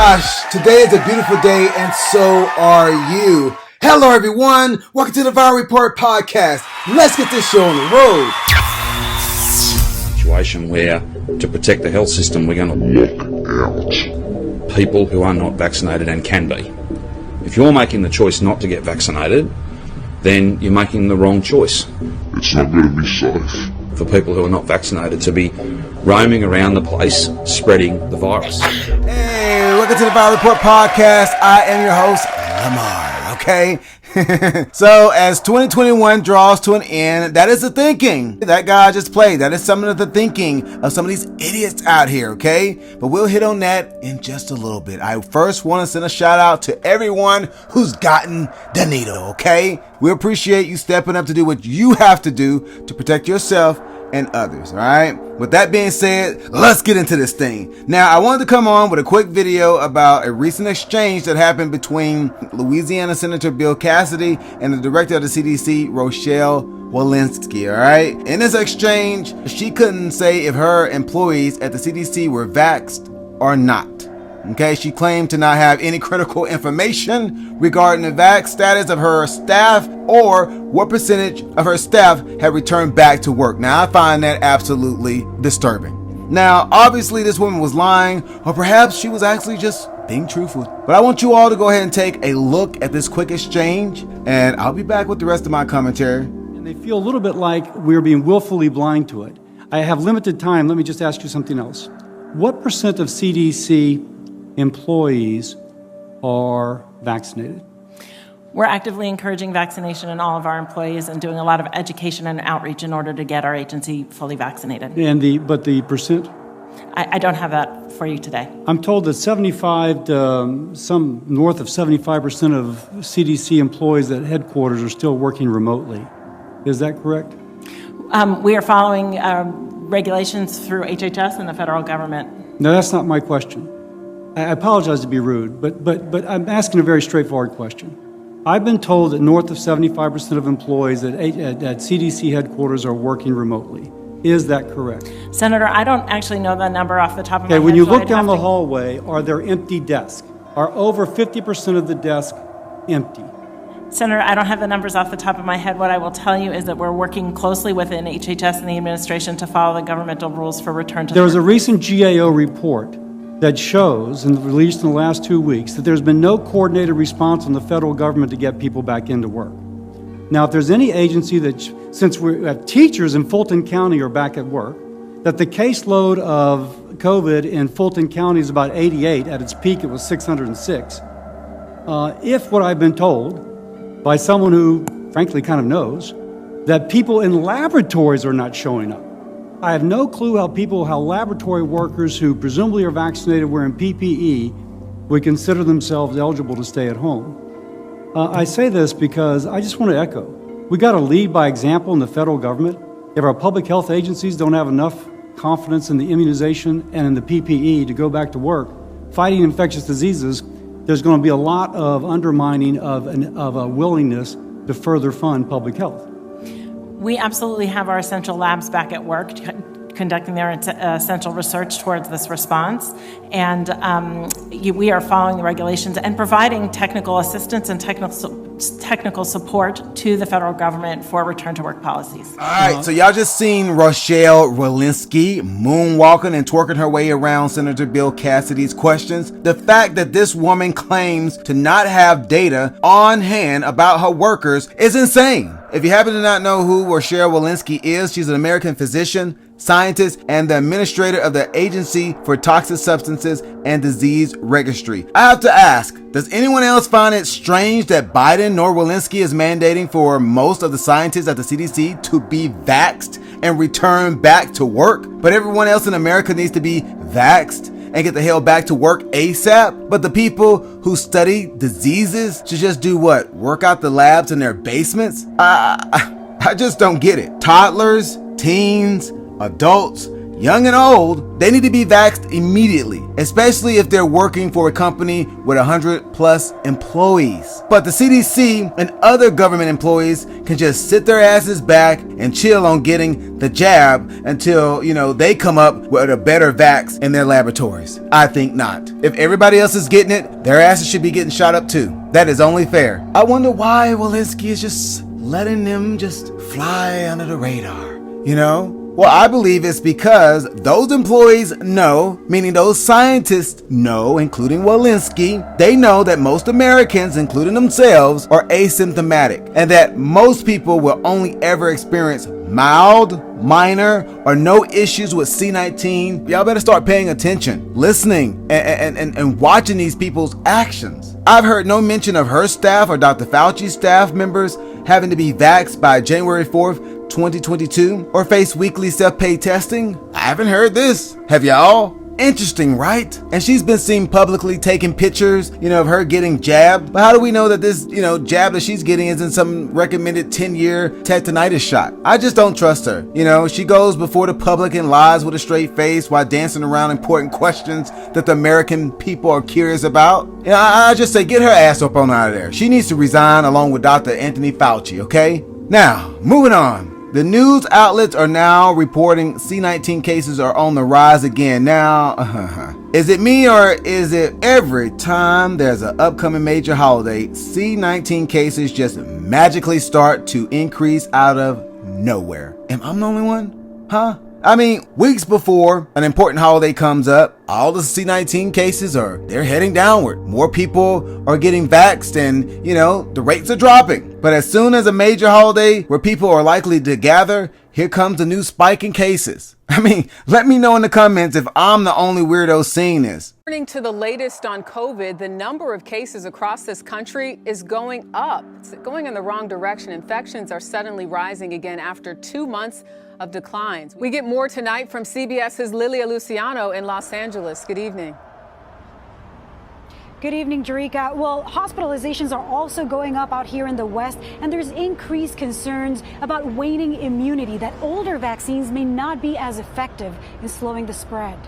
gosh, today is a beautiful day and so are you. Hello everyone, welcome to the Viral Report podcast. Let's get this show on the road. Situation where, to protect the health system, we're going to lock out people who are not vaccinated and can be. If you're making the choice not to get vaccinated, then you're making the wrong choice. It's not going to be safe for people who are not vaccinated to be roaming around the place spreading the virus. Hey, welcome to the Viral Report podcast. I am your host, Lamar, okay? So as 2021 draws to an end, that is the thinking that guy just played. That is some of the thinking of some of these idiots out here, okay? But we'll hit on that in just a little bit. I first want to send a shout out to everyone who's gotten the needle, okay? We appreciate you stepping up to do what you have to do to protect yourself and others, all right? With that being said, let's get into this thing. Now, I wanted to come on with a quick video about a recent exchange that happened between Louisiana Senator Bill Cassidy and the director of the CDC, Rochelle Walensky, all right? In this exchange, she couldn't say if her employees at the CDC were vaxxed or not. Okay, she claimed to not have any critical information regarding the vax status of her staff or what percentage of her staff had returned back to work. Now, I find that absolutely disturbing. Now, obviously, this woman was lying, or perhaps she was actually just being truthful. But I want you all to go ahead and take a look at this quick exchange, and I'll be back with the rest of my commentary. And they feel a little bit like we're being willfully blind to it. I have limited time. Let me just ask you something else. What percent of CDC employees are vaccinated? We're actively encouraging vaccination in all of our employees and doing a lot of education and outreach in order to get our agency fully vaccinated. And but the percent? I don't have that for you today. I'm told that 75 to some north of 75% of CDC employees at headquarters are still working remotely. Is that correct? We are following regulations through HHS and the federal government. No, that's not my question. I apologize to be rude, but I'm asking a very straightforward question. I've been told that north of 75% of employees at CDC headquarters are working remotely. Is that correct? Senator, I don't actually know the number off the top of my head. When you look down the hallway, are there empty desks? Are over 50% of the desks empty? Senator, I don't have the numbers off the top of my head. What I will tell you is that we're working closely within HHS and the administration to follow the governmental rules for return to There was a recent GAO report that shows, and released in the last 2 weeks, that there's been no coordinated response from the federal government to get people back into work. Now, if there's any agency that, since we have teachers in Fulton County are back at work, that the caseload of COVID in Fulton County is about 88, at its peak it was 606. If what I've been told by someone who frankly kind of knows, that people in laboratories are not showing up. I have no clue how laboratory workers who presumably are vaccinated wearing PPE would consider themselves eligible to stay at home. I say this because I just want to echo. We got to lead by example in the federal government. If our public health agencies don't have enough confidence in the immunization and in the PPE to go back to work fighting infectious diseases, there's going to be a lot of undermining of a willingness to further fund public health. We absolutely have our essential labs back at work conducting their essential research towards this response. And we are following the regulations and providing technical assistance and technical support to the federal government for return to work policies. All right, so y'all just seen Rochelle Walensky moonwalking and twerking her way around Senator Bill Cassidy's questions. The fact that this woman claims to not have data on hand about her workers is insane. If you happen to not know who Rochelle Walensky is, she's an American physician, scientist, and the administrator of the Agency for Toxic Substances and Disease Registry. I have to ask, does anyone else find it strange that Biden nor Walensky is mandating for most of the scientists at the CDC to be vaxxed and return back to work, but everyone else in America needs to be vaxxed and get the hell back to work ASAP? But the people who study diseases should just do what? Work out the labs in their basements? I just don't get it. Toddlers, teens, adults, young and old, they need to be vaxxed immediately, especially if they're working for a company with 100+ employees. But the CDC and other government employees can just sit their asses back and chill on getting the jab until, they come up with a better vax in their laboratories. I think not. If everybody else is getting it, their asses should be getting shot up too. That is only fair. I wonder why Walensky is just letting them just fly under the radar, Well, I believe it's because those employees know, meaning those scientists know, including Walensky, they know that most Americans, including themselves, are asymptomatic and that most people will only ever experience mild, minor, or no issues with C19. Y'all better start paying attention, listening, and watching these people's actions. I've heard no mention of her staff or Dr. Fauci's staff members having to be vaxxed by January 4th, 2022 or face weekly self-pay testing. I haven't heard this. Have y'all? Interesting, right? And she's been seen publicly taking pictures, of her getting jabbed. But how do we know that this, jab that she's getting isn't some recommended 10-year tetanitis shot? I just don't trust her. She goes before the public and lies with a straight face while dancing around important questions that the American people are curious about. I just say get her ass up on out of there. She needs to resign along with Dr. Anthony Fauci, okay? Now, moving on. The news outlets are now reporting C19 cases are on the rise again. Now, is it me or is it every time there's an upcoming major holiday, C19 cases just magically start to increase out of nowhere? Am I the only one? Huh? I mean, weeks before an important holiday comes up, all the C19 cases they're heading downward. More people are getting vaxxed and, the rates are dropping. But as soon as a major holiday where people are likely to gather, here comes a new spike in cases. I mean, let me know in the comments if I'm the only weirdo seeing this. Turning to the latest on COVID, the number of cases across this country is going up. It's going in the wrong direction. Infections are suddenly rising again after 2 months of declines. We get more tonight from CBS's Lilia Luciano in Los Angeles. Good evening. Good evening, Jerika. Well, hospitalizations are also going up out here in the West, and there's increased concerns about waning immunity, that older vaccines may not be as effective in slowing the spread.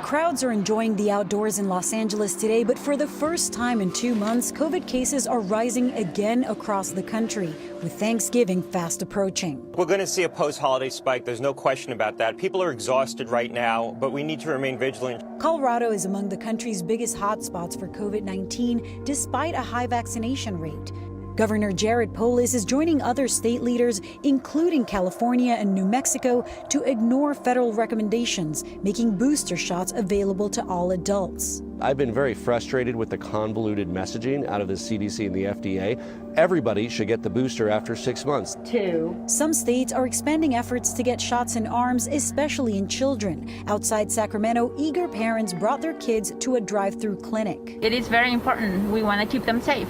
Crowds are enjoying the outdoors in Los Angeles today, but for the first time in 2 months, COVID cases are rising again across the country, with Thanksgiving fast approaching. We're going to see a post-holiday spike. There's no question about that. People are exhausted right now, but we need to remain vigilant. Colorado is among the country's biggest hotspots for COVID-19, despite a high vaccination rate. Governor Jared Polis is joining other state leaders, including California and New Mexico, to ignore federal recommendations, making booster shots available to all adults. I've been very frustrated with the convoluted messaging out of the CDC and the FDA. Everybody should get the booster after 6 months. Some states are expanding efforts to get shots in arms, especially in children. Outside Sacramento, eager parents brought their kids to a drive-through clinic. It is very important. We want to keep them safe.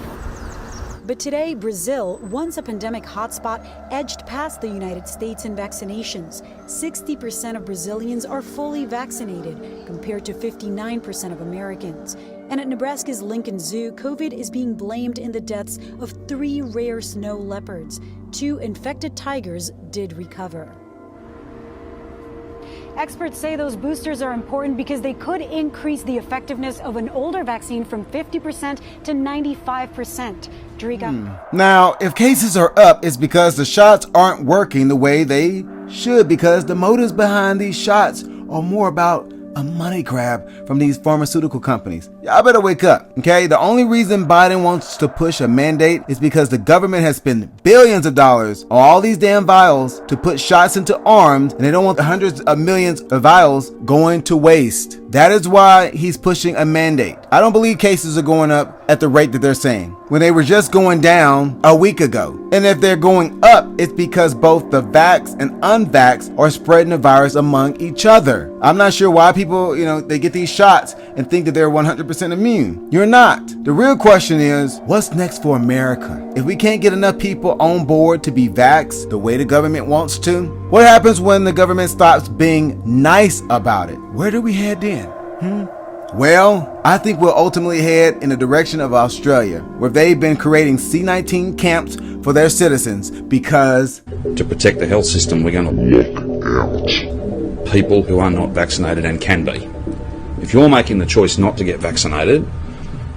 But today, Brazil, once a pandemic hotspot, edged past the United States in vaccinations. 60% of Brazilians are fully vaccinated, compared to 59% of Americans. And at Nebraska's Lincoln Zoo, COVID is being blamed in the deaths of 3 rare snow leopards. 2 infected tigers did recover. Experts say those boosters are important because they could increase the effectiveness of an older vaccine from 50% to 95%. Jerika. Now, if cases are up, it's because the shots aren't working the way they should, because the motives behind these shots are more about a money grab from these pharmaceutical companies. Y'all better wake up, okay? The only reason Biden wants to push a mandate is because the government has spent billions of dollars on all these damn vials to put shots into arms, and they don't want hundreds of millions of vials going to waste. That is why he's pushing a mandate. I don't believe cases are going up at the rate that they're saying, when they were just going down a week ago. And if they're going up, it's because both the vax and unvax are spreading the virus among each other. I'm not sure why people, they get these shots and think that they're 100% immune. You're not. The real question is, what's next for America? If we can't get enough people on board to be vaxxed the way the government wants to, what happens when the government stops being nice about it? Where do we head then? Well, I think we'll ultimately head in the direction of Australia, where they've been creating C19 camps for their citizens because To protect the health system, we're going to Look out. people who are not vaccinated and can be. If you're making the choice not to get vaccinated,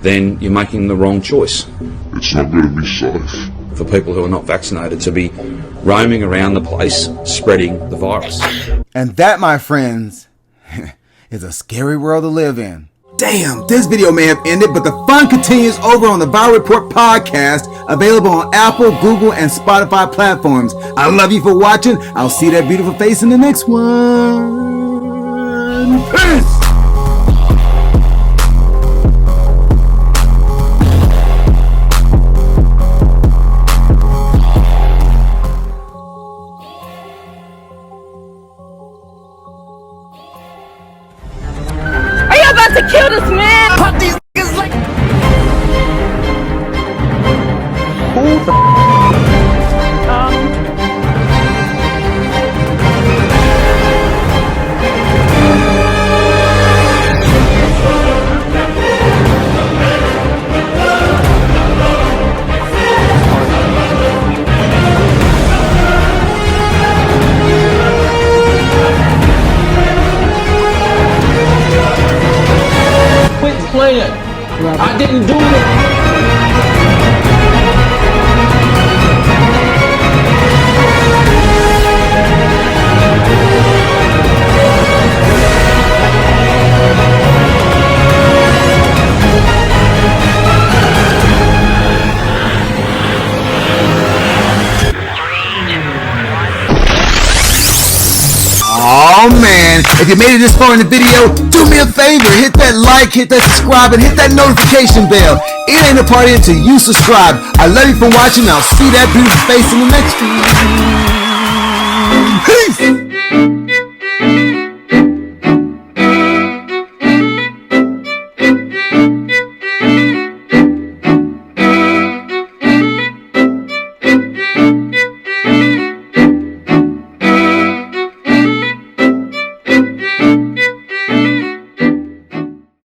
then you're making the wrong choice. It's not going to be safe for people who are not vaccinated to be roaming around the place spreading the virus. And that, my friends, is a scary world to live in. Damn, this video may have ended, but the fun continues over on the Viral Report podcast, available on Apple, Google, and Spotify platforms. I love you for watching. I'll see that beautiful face in the next one. Peace! To kill this man! Pop these niggas like... Who the playing. I didn't do it. Oh man, if you made it this far in the video, do me a favor, hit that like, hit that subscribe, and hit that notification bell. It ain't a party until you subscribe. I love you for watching. I'll see that beautiful face in the next one. Peace!